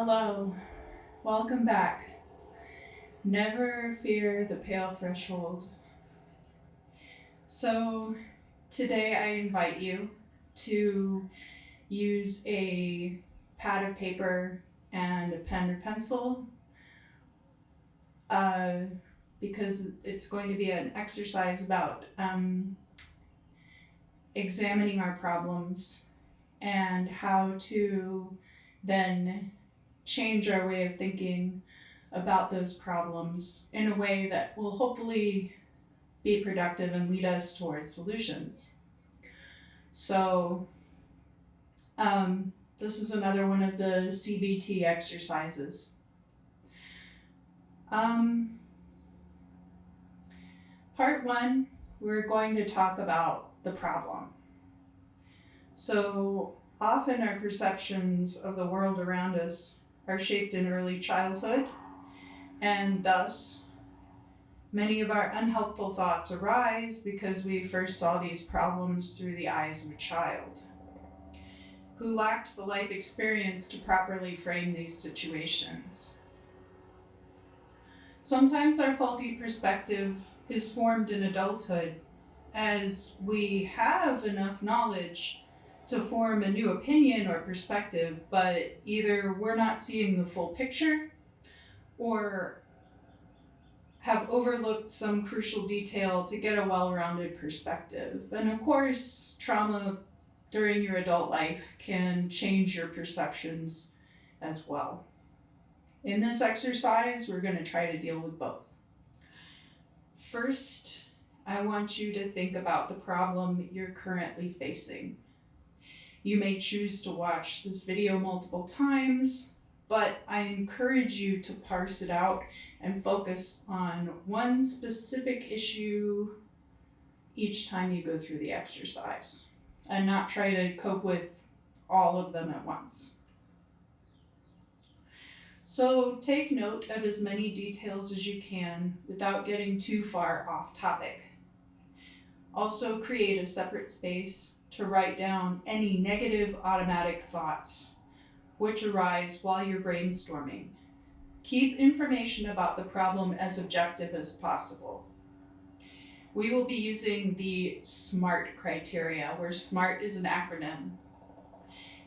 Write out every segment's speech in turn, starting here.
Hello, welcome back. Never fear the pale threshold. So, today I invite you to use a pad of paper and a pen or pencil because it's going to be an exercise about examining our problems and how to then change our way of thinking about those problems in a way that will hopefully be productive and lead us towards solutions. So this is another one of the CBT exercises. Part one, we're going to talk about the problem. So often our perceptions of the world around us are shaped in early childhood, and thus many of our unhelpful thoughts arise because we first saw these problems through the eyes of a child who lacked the life experience to properly frame these situations. Sometimes our faulty perspective is formed in adulthood as we have enough knowledge to form a new opinion or perspective, but either we're not seeing the full picture or have overlooked some crucial detail to get a well-rounded perspective. And of course, trauma during your adult life can change your perceptions as well. In this exercise, we're going to try to deal with both. First, I want you to think about the problem you're currently facing. You may choose to watch this video multiple times, but I encourage you to parse it out and focus on one specific issue each time you go through the exercise, and not try to cope with all of them at once. So take note of as many details as you can without getting too far off topic. Also create a separate space to write down any negative automatic thoughts which arise while you're brainstorming. Keep information about the problem as objective as possible. We will be using the SMART criteria, where SMART is an acronym.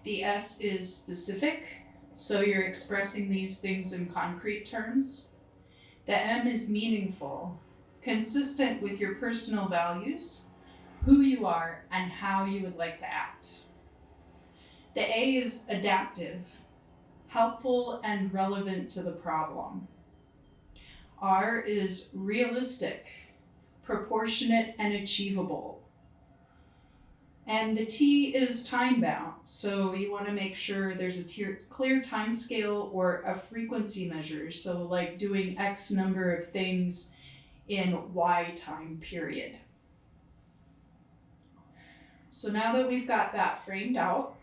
The S is specific, so you're expressing these things in concrete terms. The M is meaningful, consistent with your personal values, who you are, and how you would like to act. The A is adaptive, helpful and relevant to the problem. R is realistic, proportionate and achievable. And the T is time-bound, so you want to make sure there's a clear time scale or a frequency measure, so like doing X number of things in Y time period. So now that we've got that framed out,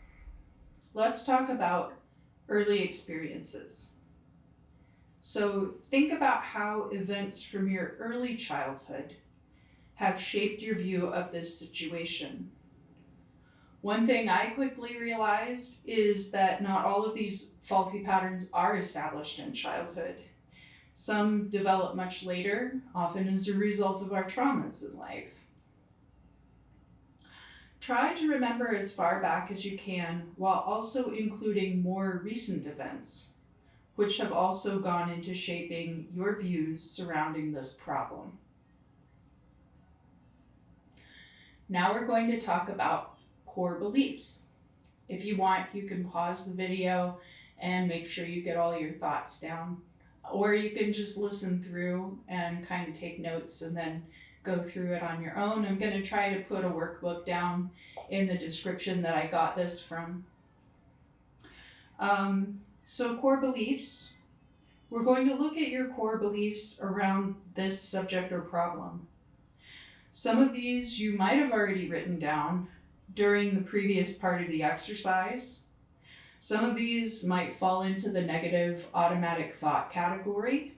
let's talk about early experiences. So think about how events from your early childhood have shaped your view of this situation. One thing I quickly realized is that not all of these faulty patterns are established in childhood. Some develop much later, often as a result of our traumas in life. Try to remember as far back as you can while also including more recent events, which have also gone into shaping your views surrounding this problem. Now we're going to talk about core beliefs. If you want, you can pause the video and make sure you get all your thoughts down, or you can just listen through and kind of take notes and then go through it on your own. I'm going to try to put a workbook down in the description that I got this from. So core beliefs, we're going to look at your core beliefs around this subject or problem. Some of these you might have already written down during the previous part of the exercise. Some of these might fall into the negative automatic thought category,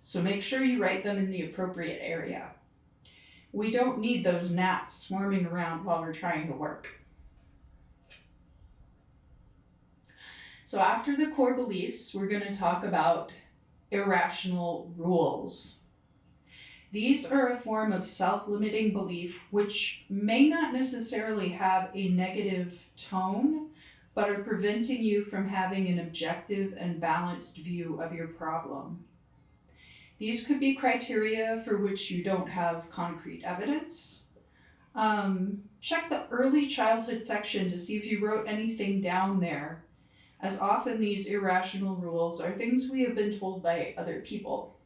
so make sure you write them in the appropriate area. We don't need those gnats swarming around while we're trying to work. So after the core beliefs, we're going to talk about irrational rules. These are a form of self-limiting belief which may not necessarily have a negative tone, but are preventing you from having an objective and balanced view of your problem. These could be criteria for which you don't have concrete evidence. Check the early childhood section to see if you wrote anything down there, as often these irrational rules are things we have been told by other people.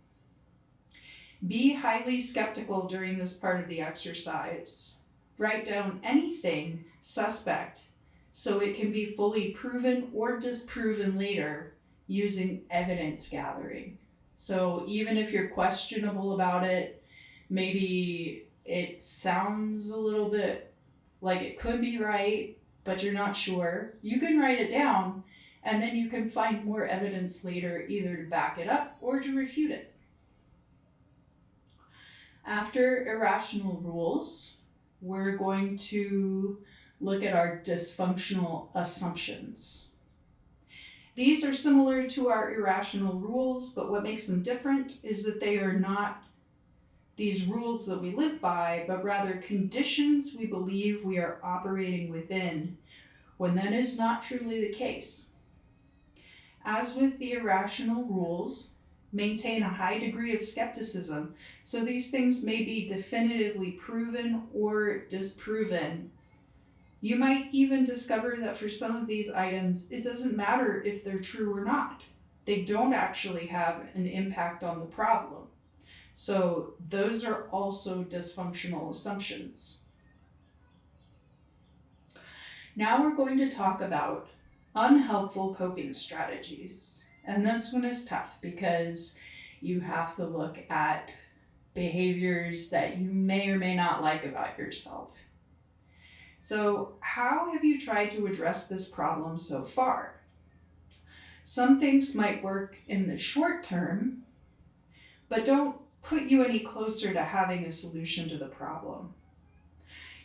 Be highly skeptical during this part of the exercise. Write down anything suspect so it can be fully proven or disproven later using evidence gathering. So even if you're questionable about it, maybe it sounds a little bit like it could be right, but you're not sure, you can write it down and then you can find more evidence later either to back it up or to refute it. After irrational rules, we're going to look at our dysfunctional assumptions. These are similar to our irrational rules, but what makes them different is that they are not these rules that we live by, but rather conditions we believe we are operating within, when that is not truly the case. As with the irrational rules, maintain a high degree of skepticism, so these things may be definitively proven or disproven. You might even discover that for some of these items, it doesn't matter if they're true or not. They don't actually have an impact on the problem. So those are also dysfunctional assumptions. Now we're going to talk about unhelpful coping strategies. And this one is tough because you have to look at behaviors that you may or may not like about yourself. So how have you tried to address this problem so far? Some things might work in the short term, but don't put you any closer to having a solution to the problem.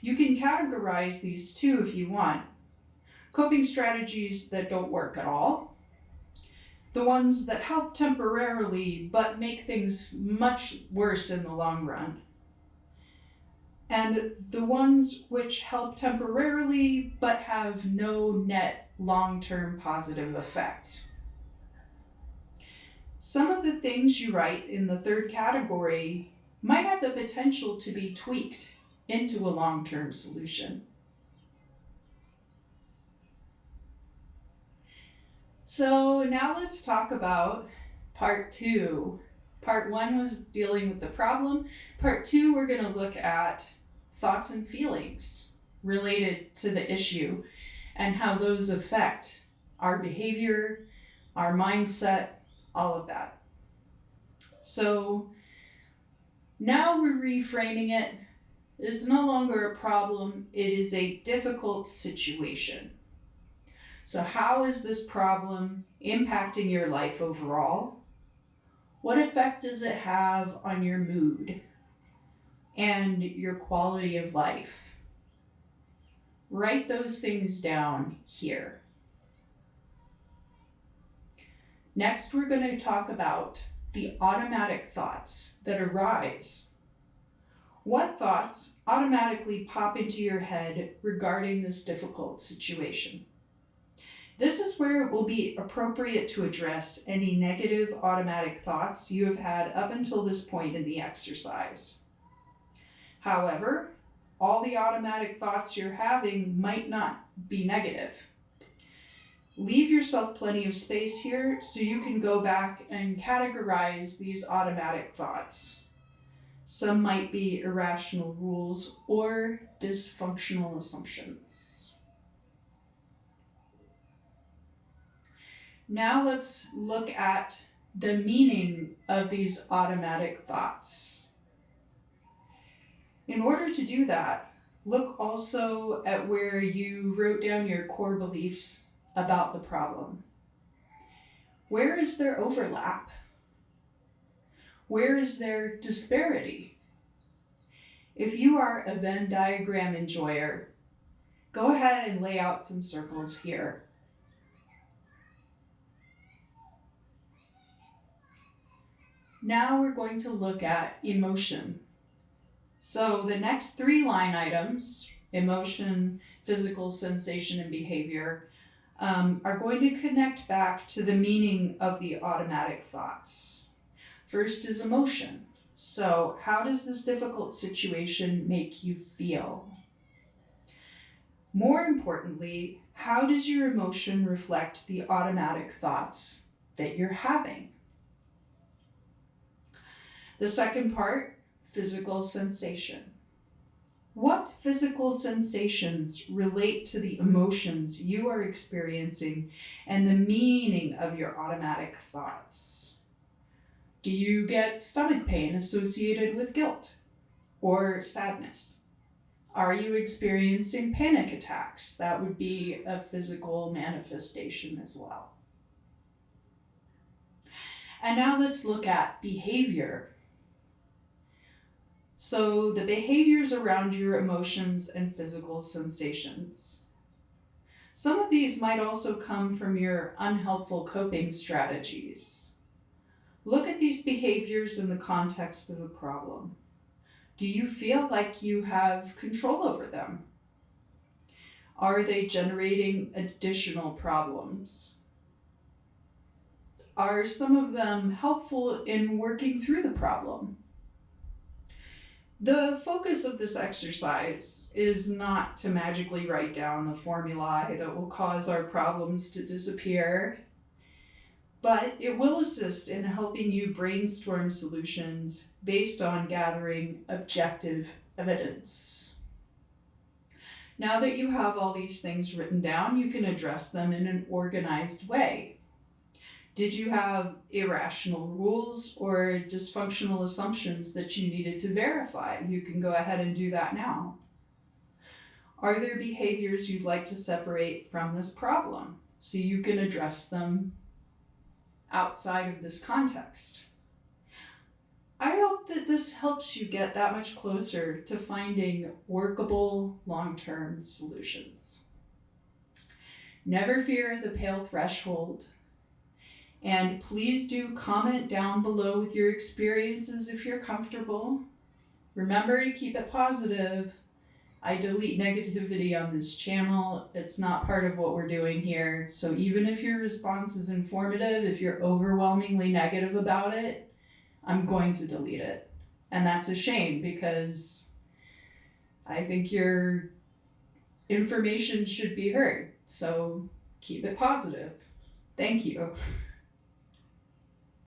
You can categorize these too if you want. Coping strategies that don't work at all, the ones that help temporarily but make things much worse in the long run, and the ones which help temporarily but have no net long-term positive effect. Some of the things you write in the third category might have the potential to be tweaked into a long-term solution. So now let's talk about part 2. Part 1 was dealing with the problem. Part 2, we're going to look at thoughts and feelings related to the issue and how those affect our behavior, our mindset, all of that. So now we're reframing it. It's no longer a problem, it is a difficult situation. So how is this problem impacting your life overall? What effect does it have on your mood and your quality of life? Write those things down here. Next, we're going to talk about the automatic thoughts that arise. What thoughts automatically pop into your head regarding this difficult situation? This is where it will be appropriate to address any negative automatic thoughts you have had up until this point in the exercise. However, all the automatic thoughts you're having might not be negative. Leave yourself plenty of space here so you can go back and categorize these automatic thoughts. Some might be irrational rules or dysfunctional assumptions. Now let's look at the meaning of these automatic thoughts. In order to do that, look also at where you wrote down your core beliefs about the problem. Where is there overlap? Where is there disparity? If you are a Venn diagram enjoyer, go ahead and lay out some circles here. Now we're going to look at emotion. So the next 3 line items, emotion, physical sensation, and behavior, are going to connect back to the meaning of the automatic thoughts. First is emotion. So how does this difficult situation make you feel? More importantly, how does your emotion reflect the automatic thoughts that you're having? The second part, physical sensation. What physical sensations relate to the emotions you are experiencing and the meaning of your automatic thoughts? Do you get stomach pain associated with guilt or sadness? Are you experiencing panic attacks? That would be a physical manifestation as well. And now let's look at behavior. So the behaviors around your emotions and physical sensations. Some of these might also come from your unhelpful coping strategies. Look at these behaviors in the context of the problem. Do you feel like you have control over them? Are they generating additional problems? Are some of them helpful in working through the problem? The focus of this exercise is not to magically write down the formulae that will cause our problems to disappear, but it will assist in helping you brainstorm solutions based on gathering objective evidence. Now that you have all these things written down, you can address them in an organized way. Did you have irrational rules or dysfunctional assumptions that you needed to verify? You can go ahead and do that now. Are there behaviors you'd like to separate from this problem so you can address them outside of this context? I hope that this helps you get that much closer to finding workable long-term solutions. Never fear the pale threshold. And please do comment down below with your experiences if you're comfortable. Remember to keep it positive. I delete negativity on this channel. It's not part of what we're doing here. So even if your response is informative, if you're overwhelmingly negative about it, I'm going to delete it. And that's a shame because I think your information should be heard. So keep it positive. Thank you.